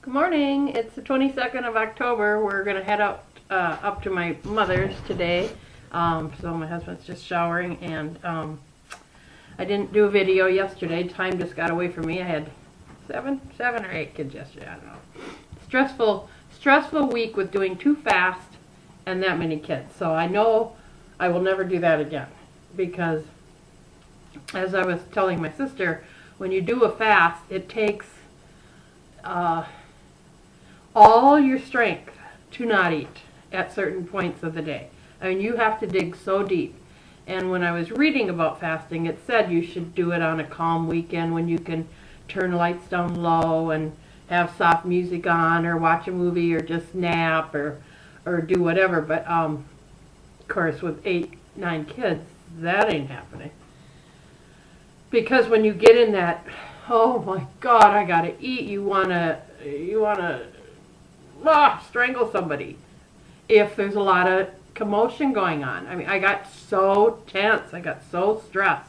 Good morning. It's the 22nd of October. We're going to head up to my mother's today. So my husband's just showering, and I didn't do a video yesterday. Time just got away from me. I had seven or eight kids yesterday. I don't know. Stressful week with doing 2 fasts and that many kids. So I know I will never do that again, because as I was telling my sister, when you do a fast, it takes all your strength to not eat at certain points of the day. I mean, you have to dig so deep. And when I was reading about fasting, it said you should do it on a calm weekend when you can turn lights down low and have soft music on, or watch a movie, or just nap, or do whatever. But of course, with 8, 9 kids, that ain't happening. Because when you get in that, oh my God, I gotta eat, you wanna strangle somebody if there's a lot of commotion going on. I mean, I got so tense, I got so stressed,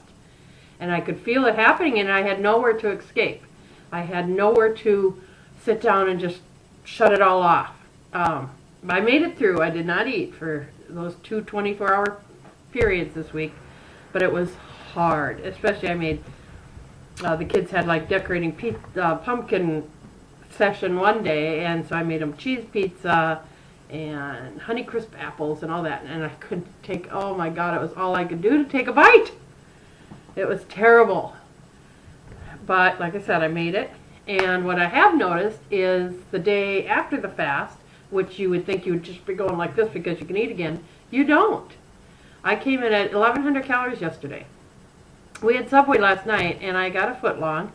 and I could feel it happening, and I had nowhere to escape. I had nowhere to sit down and just shut it all off. I made it through. I did not eat for those 2 24-hour periods this week, but it was hard. Especially I made, the kids had like decorating pumpkin session one day, and so I made them cheese pizza and Honeycrisp apples and all that, and I couldn't take, oh my God, it was all I could do to take a bite. It was terrible. But like I said, I made it. And what I have noticed is the day after the fast, which you would think you would just be going like this because you can eat again, you don't. I came in at 1,100 calories yesterday. We had Subway last night, and I got a footlong,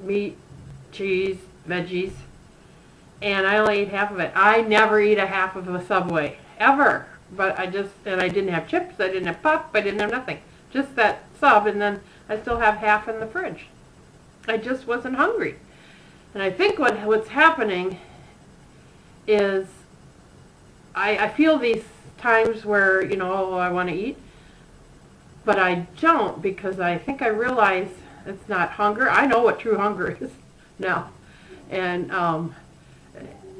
meat, cheese, veggies, and I only ate half of it. I never eat a half of a Subway, ever. But I didn't have chips, I didn't have pop, I didn't have nothing. Just that sub, and then I still have half in the fridge. I just wasn't hungry. And I think what's happening is I feel these times where, oh, I want to eat, but I don't, because I think I realize it's not hunger. I know what true hunger is now. And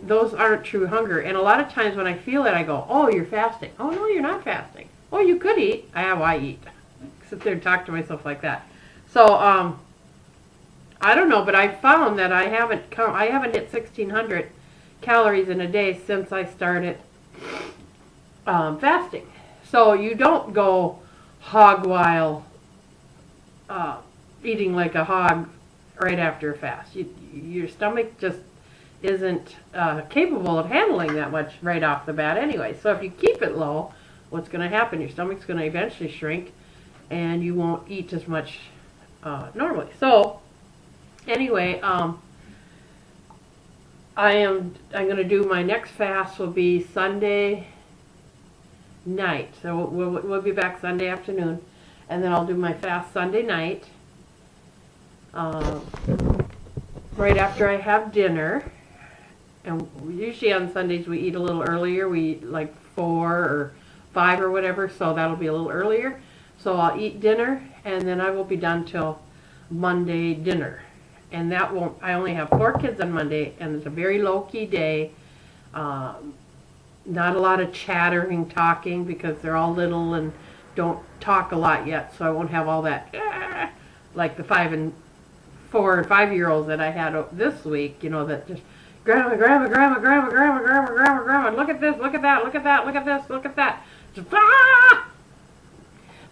those aren't true hunger. And a lot of times when I feel it, I go, oh, you're fasting. Oh, no, you're not fasting. Oh, you could eat. I eat. Sit there and talk to myself like that. So, I don't know, but I found that I haven't hit 1,600 calories in a day since I started fasting. So you don't go hog wild, eating like a hog right after a fast. Your stomach just isn't capable of handling that much right off the bat anyway. So if you keep it low, what's going to happen? Your stomach's going to eventually shrink, and you won't eat as much normally. So anyway, I'm going to do my next fast will be Sunday night. So we'll be back Sunday afternoon, and then I'll do my fast Sunday night, right after I have dinner. And usually on Sundays we eat a little earlier. We eat like 4 or 5 or whatever, so that'll be a little earlier. So I'll eat dinner, and then I will be done till Monday dinner. And that won't, I only have 4 kids on Monday, and it's a very low-key day. Not a lot of chattering, talking, because they're all little and don't talk a lot yet, so I won't have all that, like the 4 and 5-year-olds that I had this week, that just, grandma, grandma, grandma, grandma, grandma, grandma, grandma, grandma, look at this, look at that, look at that, look at this, look at that. Just, ah!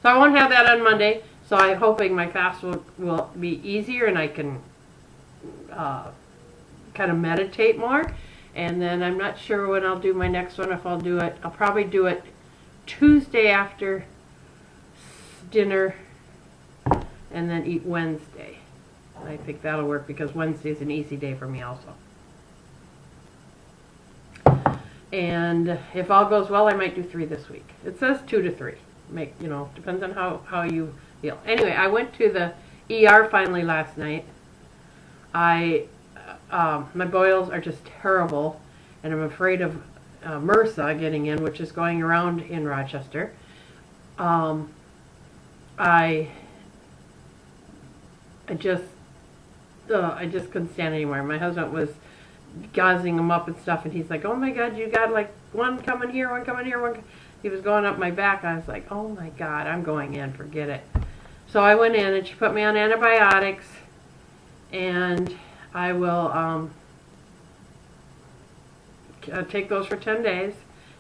So I won't have that on Monday, so I'm hoping my fast will be easier, and I can kind of meditate more. And then I'm not sure when I'll do my next one. If I'll do it, I'll probably do it Tuesday after dinner, and then eat Wednesday. I think that'll work, because Wednesday is an easy day for me also. And if all goes well, I might do 3 this week. It says 2 to 3. Depends on how you feel. Anyway, I went to the ER finally last night. My boils are just terrible, and I'm afraid of MRSA getting in, which is going around in Rochester. I just I just couldn't stand it anymore. My husband was gauzing them up and stuff, and he's like, oh my God, you got like one coming here, one coming here, one. He was going up my back. I was like, oh my God, I'm going in, forget it. So I went in and she put me on antibiotics, and I will take those for 10 days,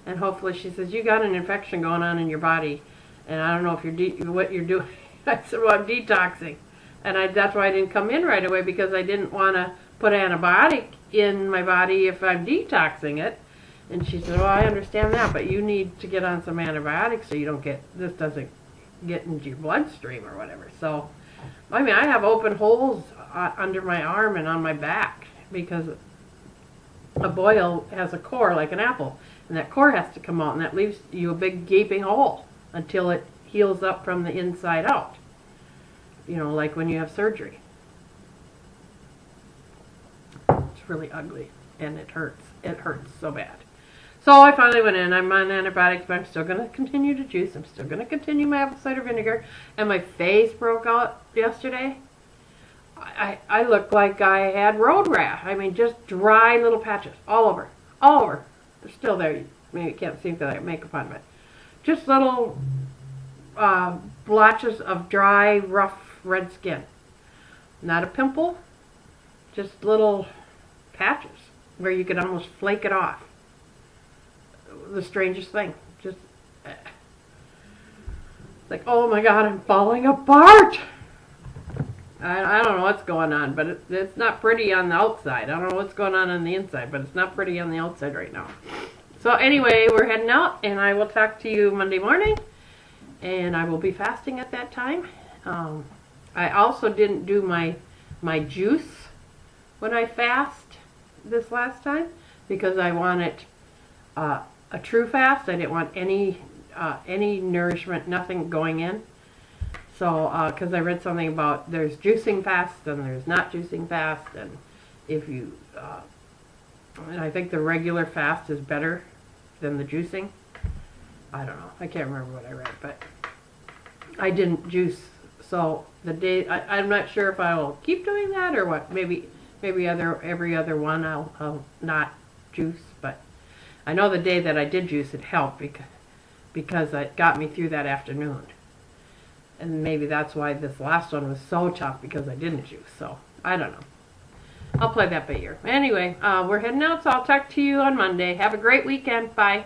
and hopefully, she says, you got an infection going on in your body, and I don't know if you're what you're doing. I said, well, I'm detoxing, and that's why I didn't come in right away, because I didn't want to put antibiotic in my body if I'm detoxing it. And she said, well, I understand that, but you need to get on some antibiotics so you don't get, this doesn't get into your bloodstream or whatever. So, I mean, I have open holes under my arm and on my back, because a boil has a core like an apple, and that core has to come out, and that leaves you a big gaping hole until it heals up from the inside out. You know, like when you have surgery. It's really ugly, and it hurts. It hurts so bad. So I finally went in. I'm on antibiotics, but I'm still going to continue to juice. I'm still going to continue my apple cider vinegar. And my face broke out yesterday. I looked like I had road rash. I mean, just dry little patches all over. All over. They're still there. Maybe you can't see because I have makeup on, but just little blotches of dry, rough, red skin. Not a pimple, just little patches where you could almost flake it off. The strangest thing. Just like, oh my God, I'm falling apart. I don't know what's going on, but it's not pretty on the outside. I don't know what's going on the inside, but it's not pretty on the outside right now. So anyway, we're heading out, and I will talk to you Monday morning, and I will be fasting at that time. I also didn't do my juice when I fast this last time, because I wanted a true fast. I didn't want any nourishment, nothing going in. So, because I read something about there's juicing fast and there's not juicing fast, and if you, and I think the regular fast is better than the juicing. I don't know. I can't remember what I read, but I didn't juice. So the day, I'm not sure if I will keep doing that or what. Maybe every other one I'll not juice, but I know the day that I did juice, it helped because it got me through that afternoon. And maybe that's why this last one was so tough, because I didn't juice. So, I don't know. I'll play that by ear. Anyway, we're heading out, so I'll talk to you on Monday. Have a great weekend. Bye.